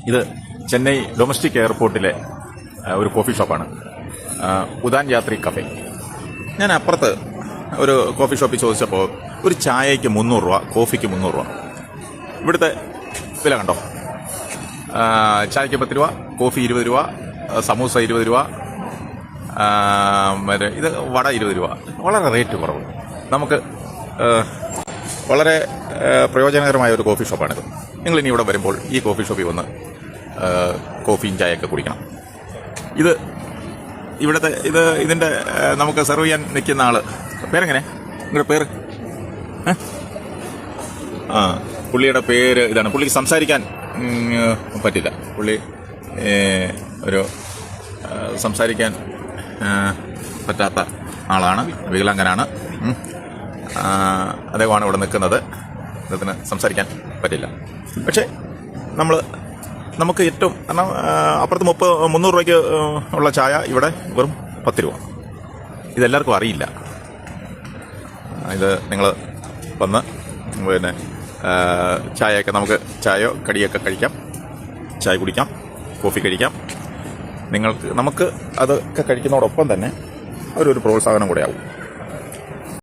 ഇത് ചെന്നൈ ഡൊമസ്റ്റിക് എയർപോർട്ടിലെ ഒരു കോഫി ഷോപ്പാണ്, ഉദാൻ യാത്രി കഫേ. ഞാൻ അപ്പുറത്ത് ഒരു കോഫി ഷോപ്പിൽ ചോദിച്ചപ്പോൾ ഒരു ചായയ്ക്ക് 300 രൂപ, കോഫിക്ക് 300 രൂപ. ഇവിടുത്തെ വില കണ്ടോ? ചായയ്ക്ക് 10 രൂപ, കോഫി 20 രൂപ, സമൂസ 20 രൂപ, മറ്റേ ഇത് വട 20 രൂപ. വളരെ റേറ്റ് കുറവ്. നമുക്ക് വളരെ പ്രയോജനകരമായ ഒരു കോഫി ഷോപ്പാണിത്. നിങ്ങളിനി ഇവിടെ വരുമ്പോൾ ഈ കോഫി ഷോപ്പിൽ വന്ന് കോഫിയും ചായയൊക്കെ കുടിക്കണം. ഇതിൻ്റെ നമുക്ക് സെർവ് ചെയ്യാൻ നിൽക്കുന്ന ആള് പേരെങ്ങനെ? നിങ്ങളുടെ പേര്? പുള്ളിയുടെ പേര് ഇതാണ്. പുള്ളിക്ക് സംസാരിക്കാൻ പറ്റില്ല. പുള്ളി സംസാരിക്കാൻ പറ്റാത്ത ആളാണ്, വികലാംഗനാണ്. അദ്ദേഹമാണ് ഇവിടെ നിൽക്കുന്നത്. അദ്ദേഹത്തിന് സംസാരിക്കാൻ പറ്റില്ല. പക്ഷേ നമുക്ക് ഏറ്റവും കാരണം അപ്പുറത്ത് 300 രൂപയ്ക്ക് ഉള്ള ചായ ഇവിടെ വെറും 10 രൂപ. ഇതെല്ലാവർക്കും അറിയില്ല. ഇത് നിങ്ങൾ വന്ന് പിന്നെ ചായയൊക്കെ നമുക്ക് ചായയോ കടിയൊക്കെ കഴിക്കാം, ചായ കുടിക്കാം, കോഫി കഴിക്കാം. നമുക്ക് അതൊക്കെ കഴിക്കുന്നതോടൊപ്പം തന്നെ ഒരു പ്രോത്സാഹനം കൂടെ ആവും.